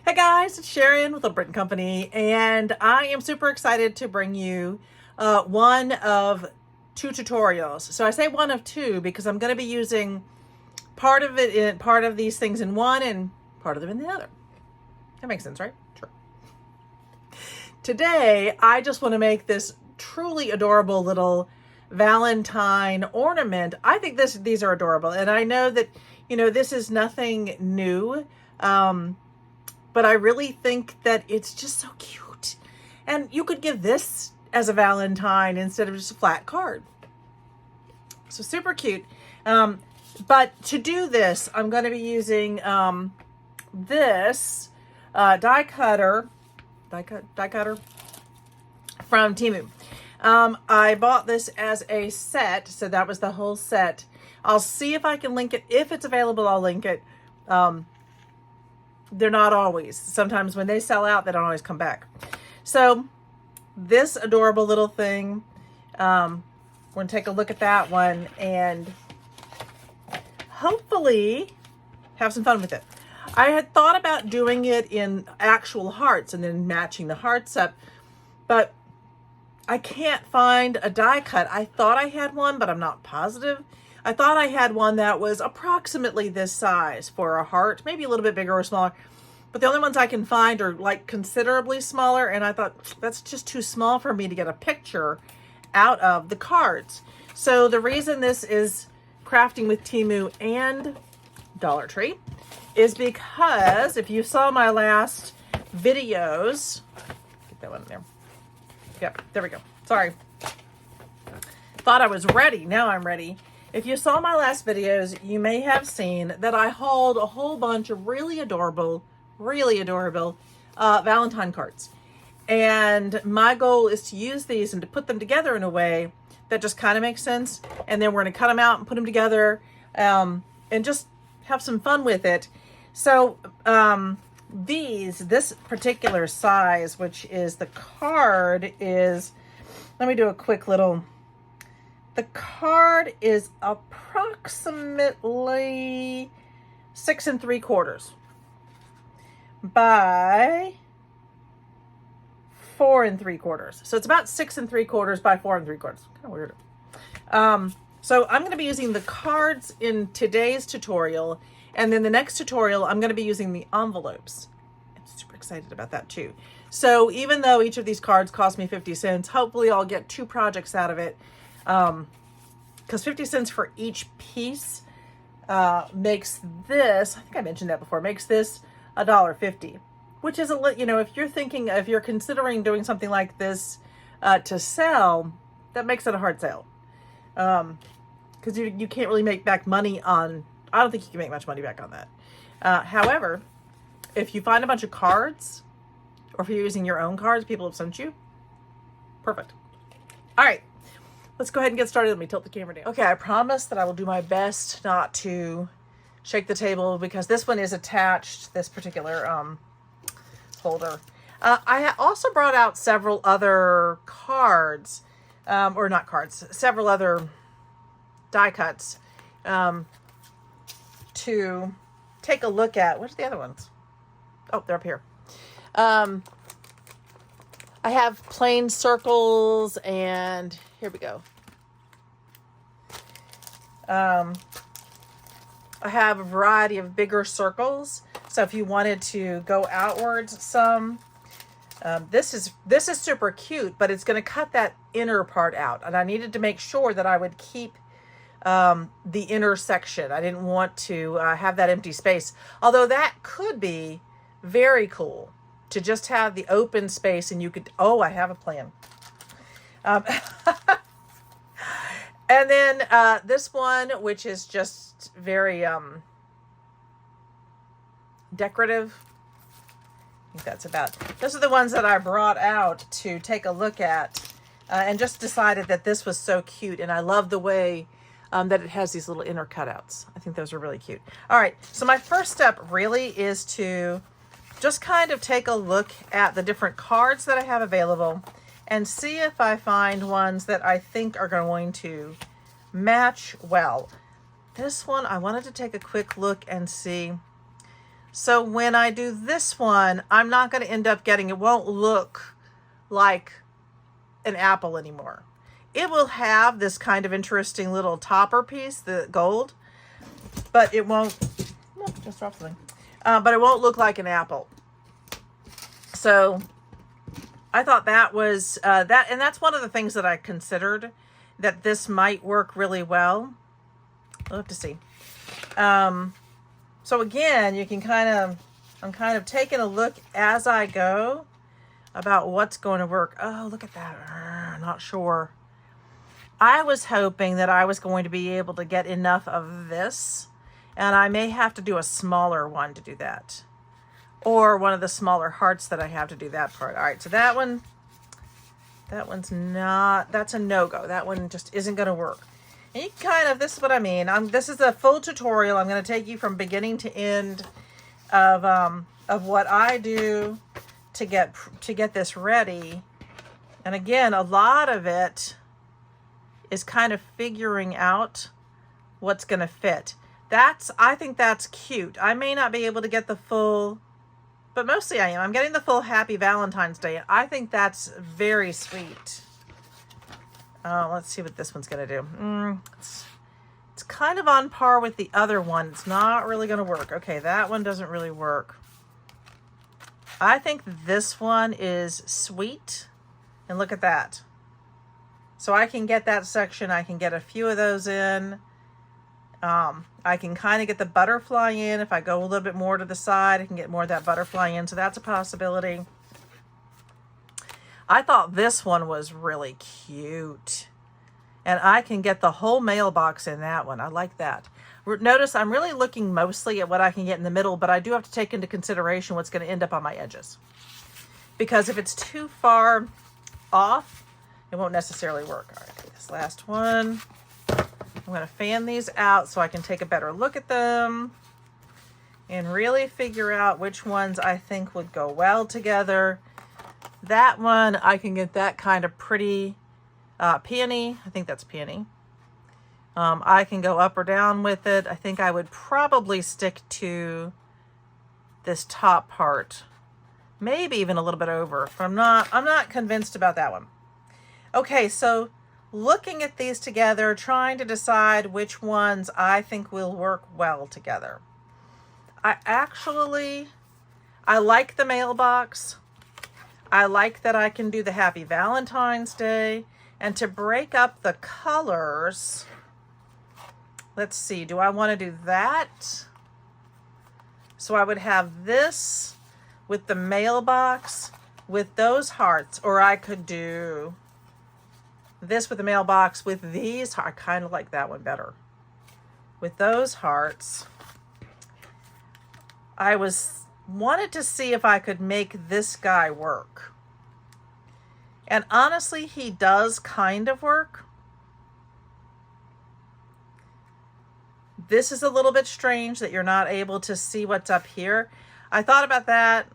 Hey guys, it's Sharon with the Britton Company, and I am super excited to bring you one of two tutorials. So I say one of two because I'm going to be using part of these things in one and part of them in the other. That makes sense, right? Sure. Today, I just want to make this truly adorable little Valentine ornament. I think these are adorable, and I know that this is nothing new. But I really think that it's just so cute. And you could give this as a Valentine instead of just a flat card. So super cute. But to do this, I'm going to be using this die cutter from Temu. I bought this as a set, so that was the whole set. I'll see if I can link it. If it's available, I'll link it. They're not always. Sometimes when they sell out, they don't always come back. So this adorable little thing, we're going to take a look at that one and hopefully have some fun with it. I had thought about doing it in actual hearts and then matching the hearts up, but I can't find a die cut. I thought I had one, but I'm not positive. I thought I had one that was approximately this size for a heart, maybe a little bit bigger or smaller. But the only ones I can find are like considerably smaller. And I thought that's just too small for me to get a picture out of the cards. So the reason this is crafting with Temu and Dollar Tree is because if you saw my last videos, get that one in there. Yep, there we go. Sorry. Thought I was ready. Now I'm ready. If you saw my last videos, you may have seen that I hauled a whole bunch of really adorable Valentine cards. And my goal is to use these and to put them together in a way that just kind of makes sense. And then we're going to cut them out and put them together and just have some fun with it. So this particular size, which is the card, is, let me do a quick little... The card is approximately 6 3/4 by 4 3/4. So it's about 6 3/4 by 4 3/4. Kind of weird. So I'm going to be using the cards in today's tutorial, and then the next tutorial I'm going to be using the envelopes. I'm super excited about that too. So even though each of these cards cost me 50 cents, hopefully I'll get 2 projects out of it. Because 50 cents for each piece makes this, I think I mentioned that before, makes this $1.50, which is if you're considering doing something like this to sell, that makes it a hard sale. Because you can't really make back money on, I don't think you can make much money back on that. However, if you find a bunch of cards, or if you're using your own cards people have sent you, perfect. All right. Let's go ahead and get started. Let me tilt the camera down. Okay, I promise that I will do my best not to shake the table because this one is attached, this particular holder. I also brought out several other cards, or not cards, several other die cuts to take a look at. Where's the other ones? Oh, they're up here. I have plain circles, and here we go. I have a variety of bigger circles. So if you wanted to go outwards some, this is super cute, but it's going to cut that inner part out. And I needed to make sure that I would keep the inner section. I didn't want to have that empty space. Although that could be very cool to just have the open space and you could, oh, I have a plan. And then this one, which is just very decorative. I think that's about, those are the ones that I brought out to take a look at and just decided that this was so cute. And I love the way that it has these little inner cutouts. I think those are really cute. All right, so my first step really is to just kind of take a look at the different cards that I have available and see if I find ones that I think are going to match well. This one, I wanted to take a quick look and see So when I do this one, I'm not going to end up getting, it won't look like an apple anymore. It will have this kind of interesting little topper piece, the gold, but it won't, no, just dropped something. But it won't look like an apple. So I thought that was, and that's one of the things that I considered, that this might work really well. We'll have to see. So again, you can I'm kind of taking a look as I go about what's going to work. Oh, look at that. Not sure. I was hoping that I was going to be able to get enough of this, and I may have to do a smaller one to do that. Or one of the smaller hearts that I have to do that part. All right, so that one's not, that's a no-go. That one just isn't going to work. And you this is what I mean. This is a full tutorial. I'm going to take you from beginning to end of what I do to get this ready. And again, a lot of it is kind of figuring out what's going to fit. I think that's cute. I may not be able to get the full, but mostly I am. I'm getting the full Happy Valentine's Day. I think that's very sweet. Let's see what this one's going to do. It's kind of on par with the other one. It's not really going to work. Okay, that one doesn't really work. I think this one is sweet. And look at that. So I can get that section. I can get a few of those in. I can kind of get the butterfly in. If I go a little bit more to the side, I can get more of that butterfly in. So that's a possibility. I thought this one was really cute. And I can get the whole mailbox in that one. I like that. Notice I'm really looking mostly at what I can get in the middle, but I do have to take into consideration what's going to end up on my edges. Because if it's too far off, it won't necessarily work. All right, this last one. I'm going to fan these out so I can take a better look at them and really figure out which ones I think would go well together. That one, I can get that kind of pretty peony. I think that's peony. I can go up or down with it. I think I would probably stick to this top part, maybe even a little bit over. But I'm not convinced about that one. Okay, so looking at these together, trying to decide which ones I think will work well together. I like the mailbox. I like that I can do the Happy Valentine's Day. And to break up the colors, let's see, do I want to do that? So I would have this with the mailbox with those hearts, or I could do this with the mailbox with these. I kind of like that one better. With those hearts, I wanted to see if I could make this guy work. And honestly, he does kind of work. This is a little bit strange that you're not able to see what's up here. I thought about that.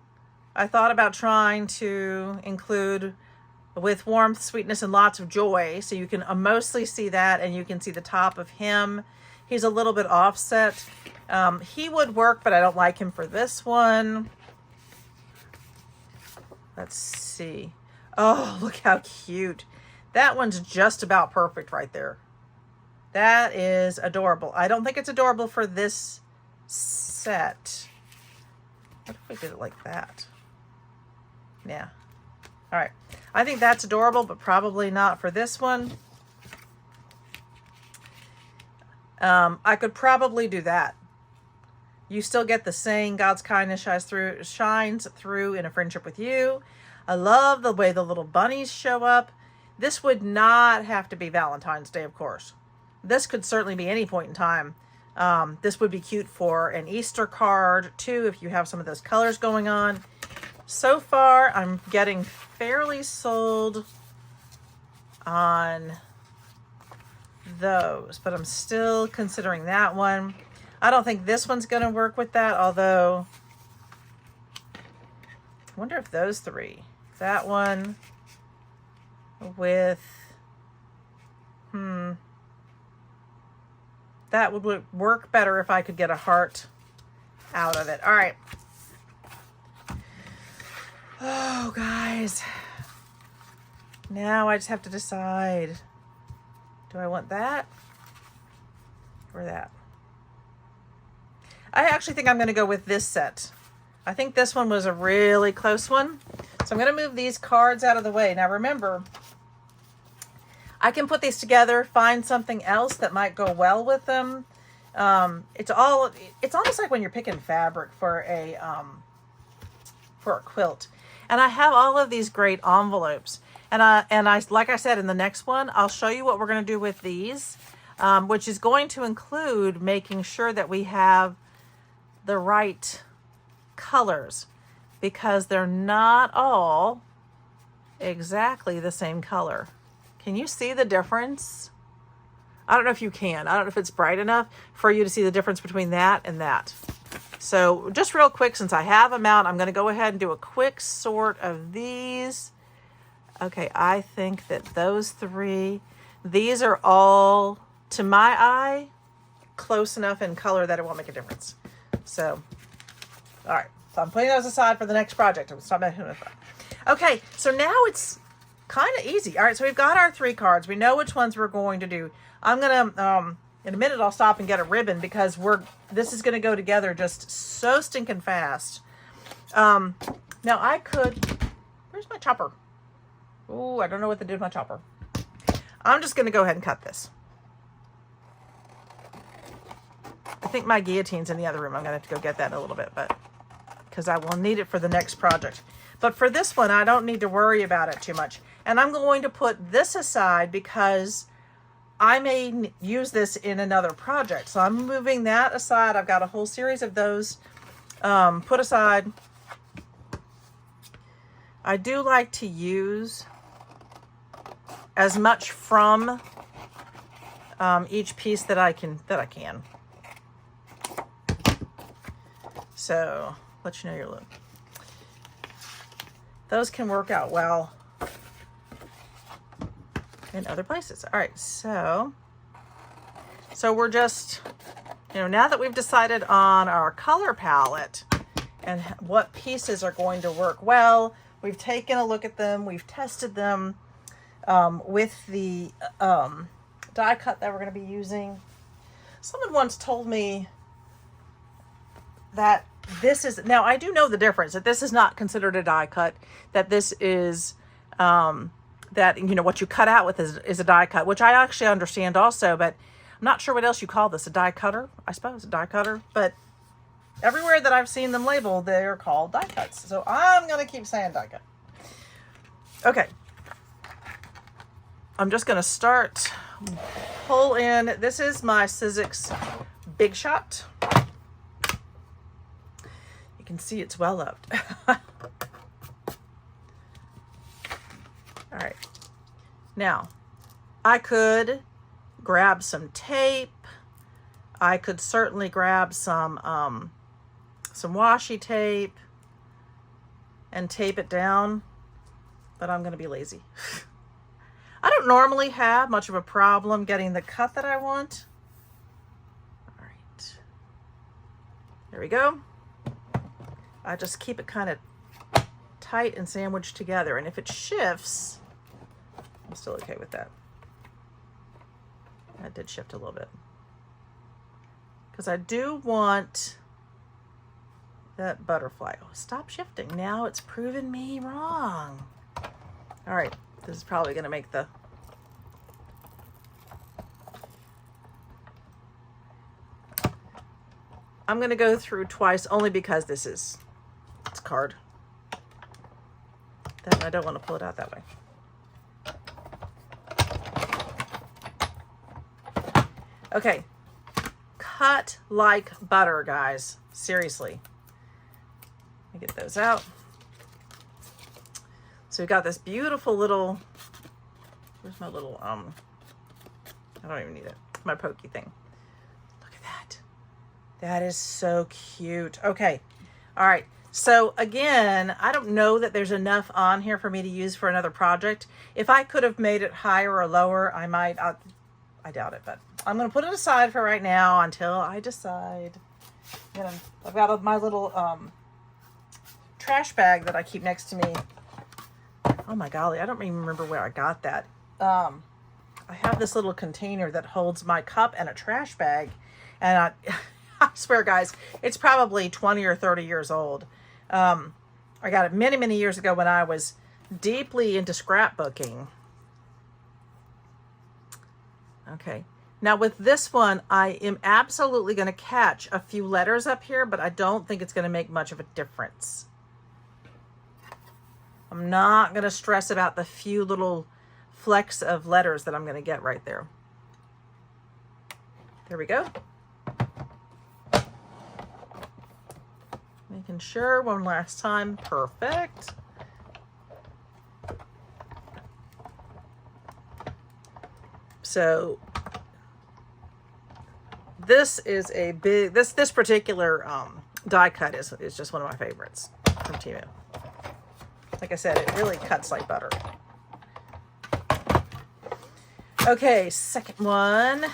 I thought about trying to include with warmth, sweetness, and lots of joy. So you can mostly see that, and you can see the top of him. He's a little bit offset. He would work, but I don't like him for this one. Let's see. Oh, look how cute. That one's just about perfect right there. That is adorable. I don't think it's adorable for this set. What if we did it like that? Yeah. All right. I think that's adorable, but probably not for this one. I could probably do that. You still get the saying, God's kindness shines through in a friendship with you. I love the way the little bunnies show up. This would not have to be Valentine's Day, of course. This could certainly be any point in time. This would be cute for an Easter card, too, if you have some of those colors going on. So far, I'm getting fairly sold on those, but I'm still considering that one. I don't think this one's going to work with that, although I wonder if those three, that one with, that would work better if I could get a heart out of it. All right. Oh, guys. Now I just have to decide. Do I want that or that? I actually think I'm going to go with this set. I think this one was a really close one. So I'm going to move these cards out of the way. Now remember, I can put these together, find something else that might go well with them. It's almost like when you're picking fabric for a quilt. And I have all of these great envelopes. And I like I said, in the next one, I'll show you what we're going to do with these, which is going to include making sure that we have the right colors, because they're not all exactly the same color. Can you see the difference? I don't know if you can. I don't know if it's bright enough for you to see the difference between that and that. So just real quick, since I have them out, I'm going to go ahead and do a quick sort of these. Okay, I think that those three, these are all, to my eye, close enough in color that it won't make a difference. So, all right. So I'm putting those aside for the next project. Okay, so now it's kind of easy. All right, so we've got our 3 cards. We know which ones we're going to do. I'm gonna in a minute I'll stop and get a ribbon, because this is gonna go together just so stinking fast. Now I could, where's my chopper? Ooh, I don't know what to do with my chopper. I'm just gonna go ahead and cut this. I think my guillotine's in the other room. I'm gonna have to go get that in a little bit, but because I will need it for the next project. But for this one, I don't need to worry about it too much. And I'm going to put this aside because I may use this in another project. So I'm moving that aside. I've got a whole series of those put aside. I do like to use as much from each piece that I can. So let you know your look. Those can work out well in other places. All right, so we're just, now that we've decided on our color palette and what pieces are going to work well, we've taken a look at them, we've tested them with the die cut that we're going to be using. Someone once told me that this is, now I do know the difference, that this is not considered a die cut, that this is, that, what you cut out with is a die cut, which I actually understand also, but I'm not sure what else you call this, a die cutter, I suppose, a die cutter, but everywhere that I've seen them labeled, they're called die cuts. So I'm going to keep saying die cut. Okay. I'm just going to start, pull in, this is my Sizzix Big Shot. You can see it's well up. All right. Now, I could grab some tape. I could certainly grab some washi tape and tape it down, but I'm going to be lazy. I don't normally have much of a problem getting the cut that I want. All right. There we go. I just keep it kind of tight and sandwiched together. And if it shifts, I'm still okay with that. That did shift a little bit. Because I do want that butterfly. Oh, stop shifting. Now it's proven me wrong. All right. This is probably going to make the... I'm going to go through twice only because it's card. Then I don't want to pull it out that way. Okay. Cut like butter, guys. Seriously. Let me get those out. So we've got this beautiful little, where's my little, I don't even need it, my pokey thing. Look at that. That is so cute. Okay. All right. So again, I don't know that there's enough on here for me to use for another project. If I could have made it higher or lower, I might, I doubt it, but I'm going to put it aside for right now until I decide. You know, I've got my little trash bag that I keep next to me. Oh my golly, I don't even remember where I got that. I have this little container that holds my cup and a trash bag. And I swear, guys, it's probably 20 or 30 years old. I got it many, many years ago when I was deeply into scrapbooking. Okay. Now with this one, I am absolutely going to catch a few letters up here, but I don't think it's going to make much of a difference. I'm not going to stress about the few little flecks of letters that I'm going to get right there. There we go. Making sure one last time. Perfect. So this is a big, this particular die cut is just one of my favorites from Temu. Like I said, it really cuts like butter. Okay, second one.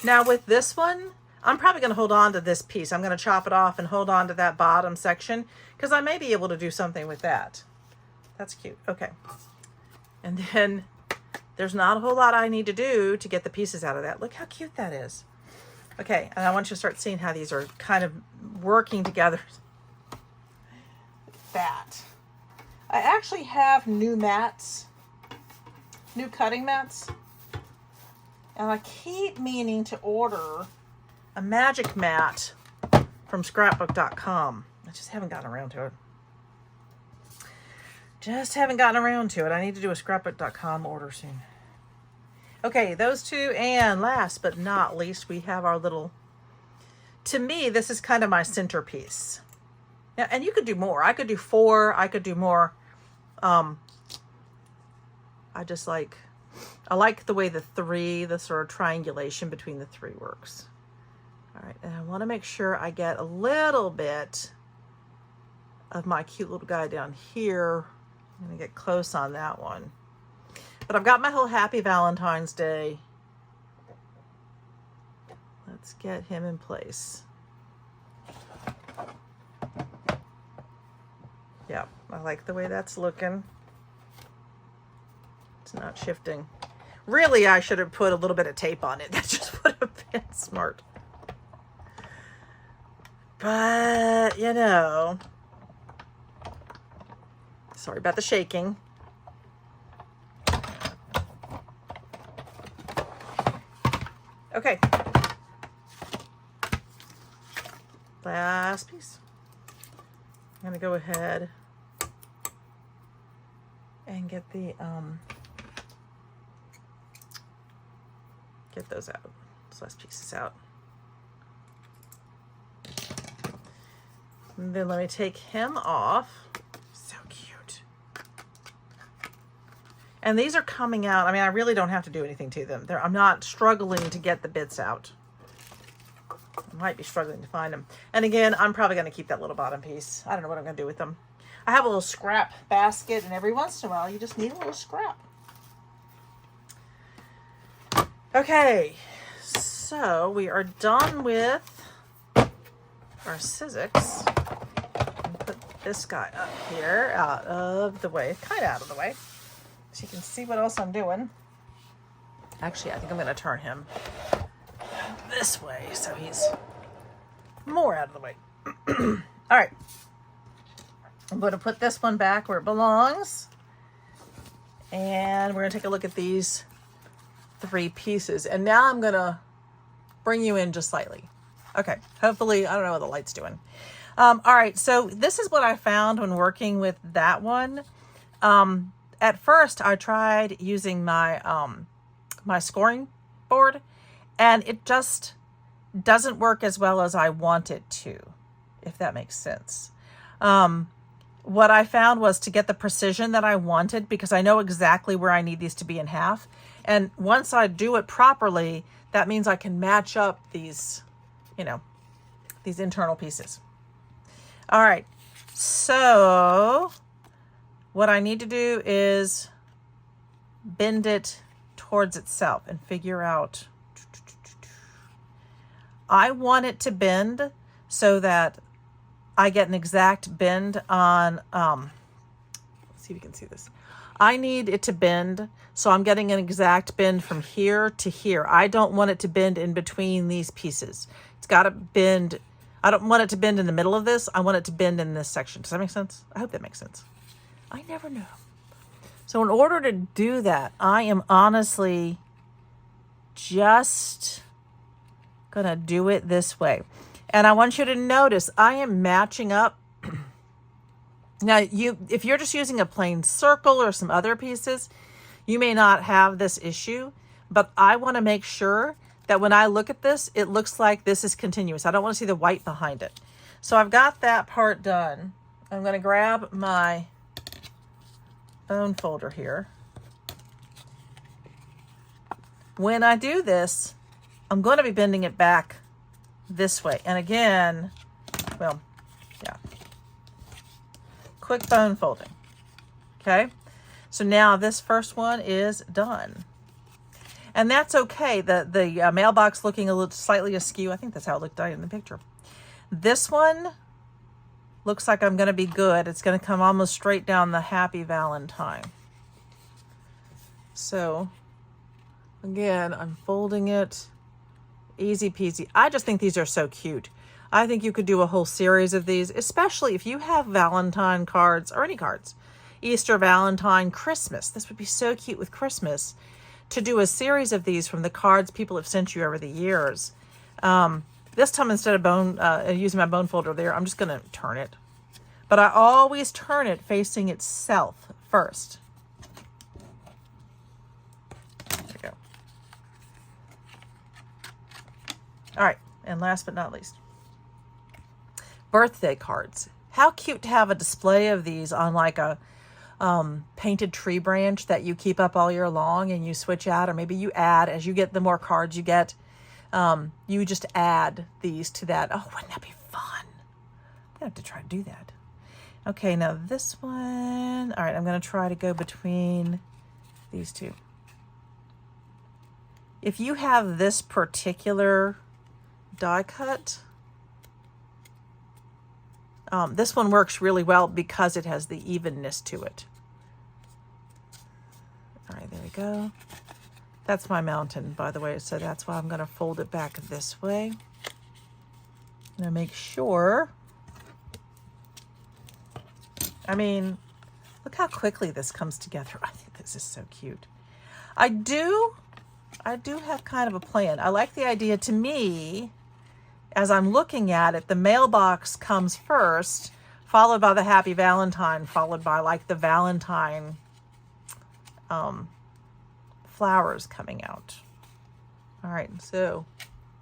Now with this one, I'm probably going to hold on to this piece. I'm going to chop it off and hold on to that bottom section because I may be able to do something with that. That's cute. Okay. And then there's not a whole lot I need to do to get the pieces out of that. Look how cute that is. Okay, and I want you to start seeing how these are kind of working together. That. I actually have new mats, new cutting mats, and I keep meaning to order a magic mat from scrapbook.com. I just haven't gotten around to it. Just haven't gotten around to it. I need to do a scrapbook.com order soon. Okay, those two, and last but not least, we have our little, to me, this is kind of my centerpiece. Now, and you could do more. I could do 4. I could do more. I like the way the 3, the sort of triangulation between the 3 works. All right, and I want to make sure I get a little bit of my cute little guy down here. I'm going to get close on that one. But I've got my whole Happy Valentine's Day. Let's get him in place. Yeah, I like the way that's looking. It's not shifting. Really, I should have put a little bit of tape on it. That just would have been smart. But, you know, sorry about the shaking. Okay. Last piece. I'm going to go ahead and get the, get those out. Those last pieces out. And then let me take him off. So cute. And these are coming out. I mean, I really don't have to do anything to them. I'm not struggling to get the bits out. I might be struggling to find them. And again, I'm probably going to keep that little bottom piece. I don't know what I'm going to do with them. I have a little scrap basket, and every once in a while, you just need a little scrap. Okay, so we are done with our Sizzix. Put this guy up here, out of the way, kind of out of the way, so you can see what else I'm doing. Actually, I think I'm going to turn him this way so he's more out of the way. All right. I'm going to put this one back where it belongs. And we're going to take a look at these 3 pieces. And now I'm going to bring you in just slightly. Okay. Hopefully, I don't know what the light's doing. All right. So this is what I found when working with that one. At first, I tried using my, my scoring board, and it just doesn't work as well as I want it to, if that makes sense. What I found was to get the precision that I wanted, because I know exactly where I need these to be in half. And once I do it properly, that means I can match up these, you know, these internal pieces. All right. So what I need to do is bend it towards itself and figure out. I want it to bend so that I get an exact bend on, let's see if you can see this. I need it to bend, so I'm getting an exact bend from here to here. I don't want it to bend in between these pieces. It's got to bend. I don't want it to bend in the middle of this. I want it to bend in this section. Does that make sense? I hope that makes sense. I never know. So in order to do that, I am honestly just going to do it this way. And I want you to notice I am matching up. Now, if you're just using a plain circle or some other pieces, you may not have this issue, but I want to make sure that when I look at this, it looks like this is continuous. I don't want to see the white behind it. So I've got that part done. I'm going to grab my bone folder here. When I do this, I'm going to be bending it back this way. And again, well, yeah. Quick bone folding. Okay. So now this first one is done. And that's okay. The mailbox looking a little slightly askew. I think that's how it looked in the picture. This one looks like I'm going to be good. It's going to come almost straight down the Happy Valentine. So again, I'm folding it. Easy peasy. I just think these are so cute. I think you could do a whole series of these, especially if you have Valentine cards or any cards. Easter, Valentine, Christmas. This would be so cute with Christmas to do a series of these from the cards people have sent you over the years. This time, instead of using my bone folder there, I'm just going to turn it. But I always turn it facing itself first. There we go. All right, and last but not least, birthday cards. How cute to have a display of these on like a painted tree branch that you keep up all year long and you switch out, or maybe you add as you get the more cards you get. You just add these to that. Oh, wouldn't that be fun? I have to try to do that. Okay, now this one. All right, I'm going to try to go between these two. If you have this particular die cut, this one works really well because it has the evenness to it. All right, there we go. That's my mountain, by the way, so that's why I'm going to fold it back this way. I'm going to make sure. I mean, look how quickly this comes together. I think this is so cute. I do have kind of a plan. I like the idea, to me, as I'm looking at it, the mailbox comes first, followed by the Happy Valentine, followed by like the Valentine flowers coming out. All right, so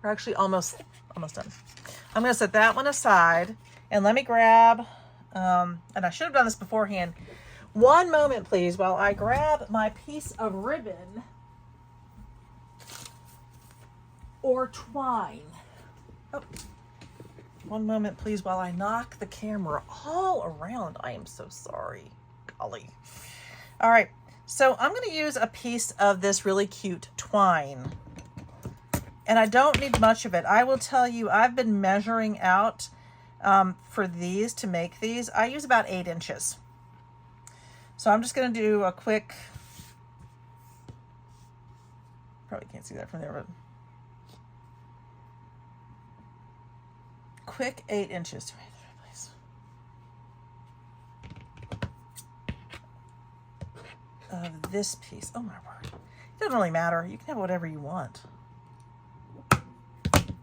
we're actually almost done. I'm going to set that one aside, and let me grab, and I should have done this beforehand. One moment, please, while I grab my piece of ribbon or twine. Oh, one moment, please, while I knock the camera all around. I am so sorry. Golly. All right. So I'm going to use a piece of this really cute twine. And I don't need much of it. I will tell you, I've been measuring out for these, to make these. I use about 8 inches. So I'm just going to do a quick, probably can't see that from there, but quick 8 inches. Of this piece. Oh my word. It doesn't really matter. You can have whatever you want.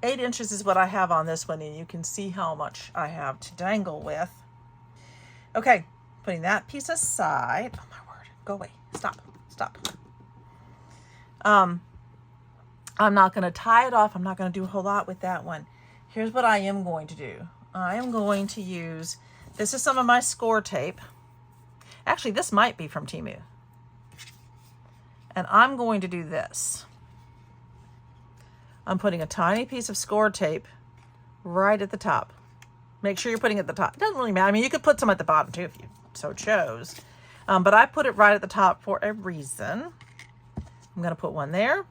8 inches is what I have on this one, and you can see how much I have to dangle with. Okay, putting that piece aside. Oh my word. Go away. Stop. I'm not going to tie it off. I'm not going to do a whole lot with that one. Here's what I am going to do. I am going to use, this is some of my score tape. Actually, this might be from Temu. And I'm going to do this. I'm putting a tiny piece of score tape right at the top. Make sure you're putting it at the top. It doesn't really matter. I mean, you could put some at the bottom too if you so chose. But I put it right at the top for a reason. I'm going to put one there.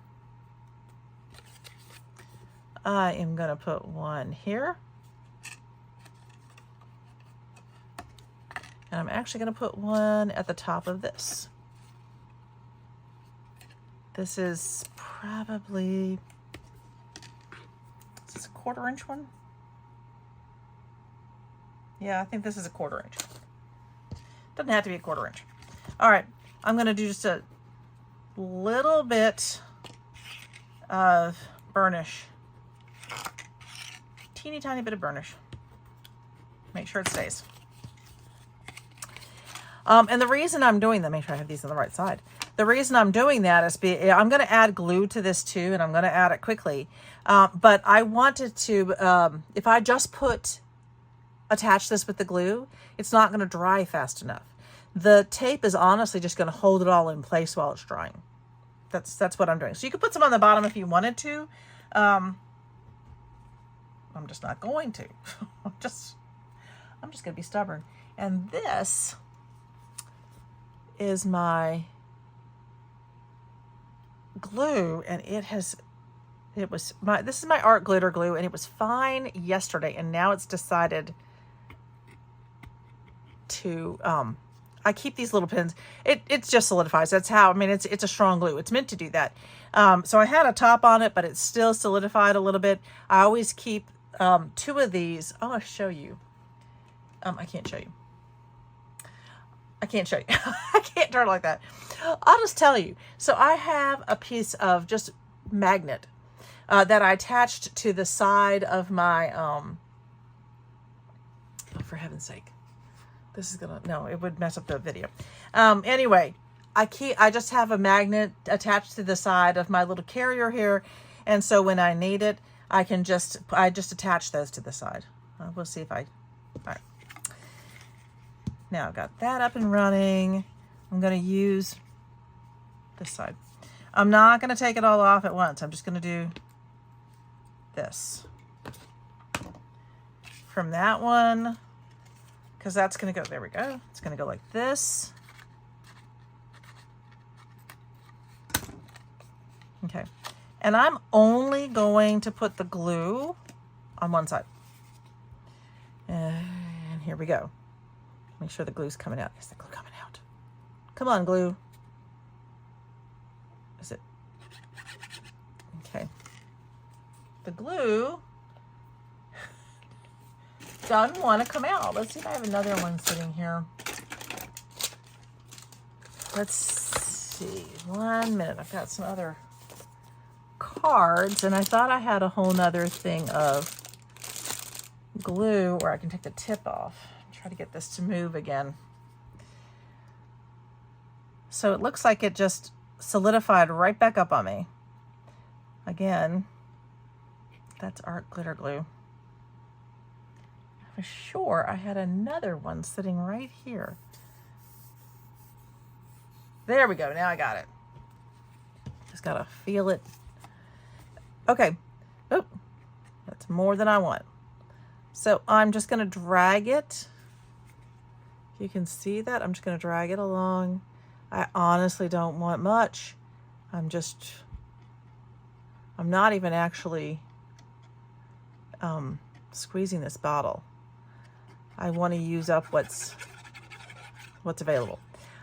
I am going to put one here. And I'm actually going to put one at the top of this. This is probably, is this a 1/4 inch one? Yeah, I think this is a 1/4 inch. Doesn't have to be a 1/4 inch. All right, I'm going to do just a little bit of burnish. Teeny tiny bit of burnish. Make sure it stays. And the reason I'm doing that, make sure I have these on the right side. The reason I'm doing that is I'm going to add glue to this too, and I'm going to add it quickly. But I wanted to, if I just attach this with the glue, it's not going to dry fast enough. The tape is honestly just going to hold it all in place while it's drying. That's what I'm doing. So you could put some on the bottom if you wanted to. I'm just not going to. I'm just going to be stubborn. And this is my glue, and this is my art glitter glue, and it was fine yesterday, and now it's decided to I keep these little pins. It just solidifies. That's how, I mean, it's a strong glue. It's meant to do that. So I had a top on it, but it's still solidified a little bit. I always keep 2 of these. I'll show you. I can't show you. I can't show you. I can't turn it like that. I'll just tell you. So I have a piece of just magnet that I attached to the side of my, oh, for heaven's sake. This is gonna, no, it would mess up the video. Anyway, I just have a magnet attached to the side of my little carrier here. And so when I need it, I just attach those to the side. We'll see if all right. Now I've got that up and running. I'm going to use this side. I'm not going to take it all off at once. I'm just going to do this from that one, because that's going to go, there we go. It's going to go like this. Okay. And I'm only going to put the glue on one side. And here we go. Make sure the glue's coming out. Is the glue coming out? Come on, glue. Is it? Okay. The glue doesn't want to come out. Let's see if I have another one sitting here. Let's see. 1 minute. I've got some other cards, and I thought I had a whole nother thing of glue where I can take the tip off. Try to get this to move again. So it looks like it just solidified right back up on me. Again, that's art glitter glue. For sure, I had another one sitting right here. There we go. Now I got it. Just gotta feel it. Okay. Oh, that's more than I want. So I'm just gonna drag it. You can see that. I'm just going to drag it along. I honestly don't want much. I'm not even actually squeezing this bottle. I want to use up what's available.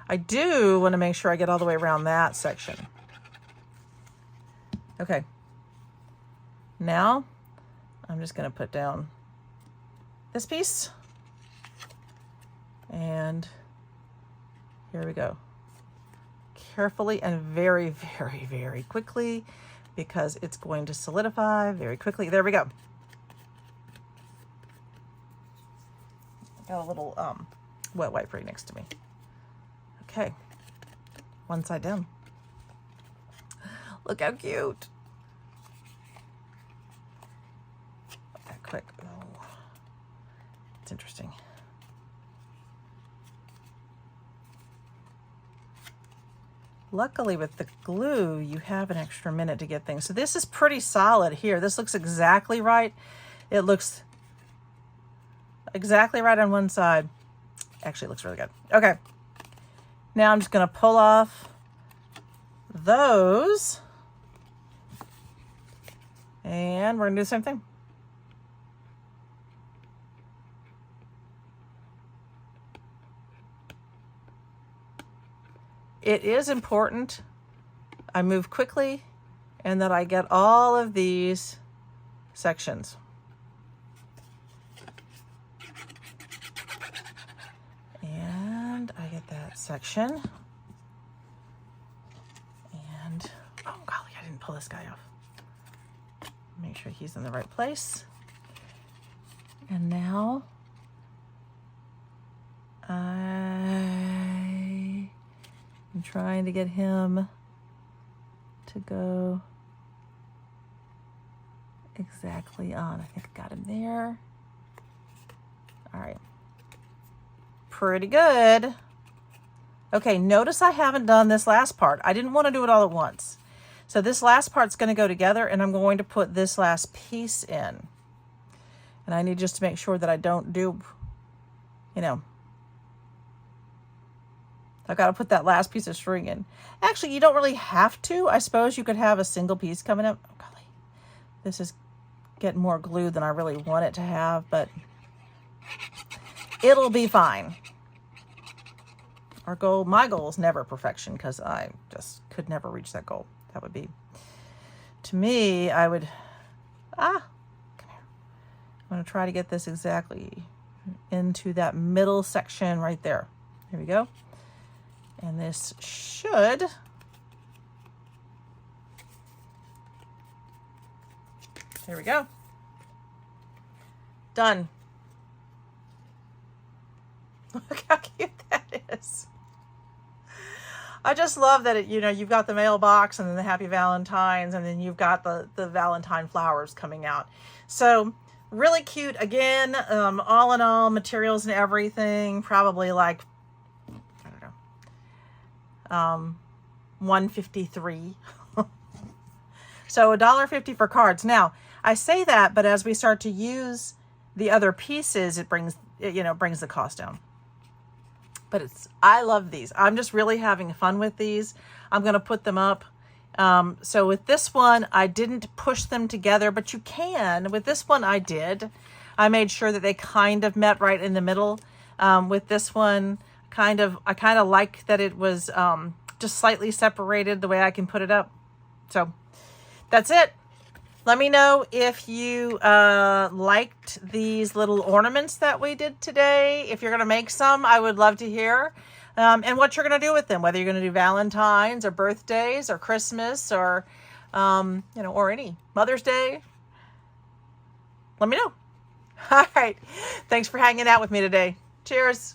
I do want to make sure I get all the way around that section. Okay. Now I'm just going to put down this piece. And here we go. Carefully and very, very, very quickly, because it's going to solidify very quickly. There we go. Got a little wet wipe right next to me. Okay. One side down. Look how cute. That quick. Oh, it's interesting. Luckily with the glue, you have an extra minute to get things. So this is pretty solid here. This looks exactly right. It looks exactly right on one side. Actually, it looks really good. Okay. Now I'm just going to pull off those. And we're going to do the same thing. it is important I move quickly and that I get all of these sections. And I get that section. And, oh golly, I didn't pull this guy off. Make sure he's in the right place. And now I'm trying to get him to go exactly on. I think I got him there. All right. Pretty good. Okay, notice I haven't done this last part. I didn't want to do it all at once. So this last part's going to go together, and I'm going to put this last piece in. And I need just to make sure that I don't do, you know, I've got to put that last piece of string in. Actually, you don't really have to. I suppose you could have a single piece coming up. Oh, golly. This is getting more glue than I really want it to have, but it'll be fine. My goal is never perfection, because I just could never reach that goal. That would be, to me, I would, come here. I'm going to try to get this exactly into that middle section right there. Here we go. And this should, there we go. Done. Look how cute that is. I just love that you've got the mailbox and then the Happy Valentines, and then you've got the Valentine flowers coming out. So really cute. Again, all in all, materials and everything, probably like, I don't know, $1.53. So $1.50 for cards. Now, I say that, but as we start to use the other pieces, it brings the cost down. But I love these. I'm just really having fun with these. I'm going to put them up. So with this one, I didn't push them together, but you can. With this one, I did. I made sure that they kind of met right in the middle. With this one, I kind of like that it was just slightly separated the way I can put it up. So that's it. Let me know if you liked these little ornaments that we did today. If you're going to make some, I would love to hear. And what you're going to do with them, whether you're going to do Valentine's or birthdays or Christmas or, or any Mother's Day. Let me know. All right. Thanks for hanging out with me today. Cheers.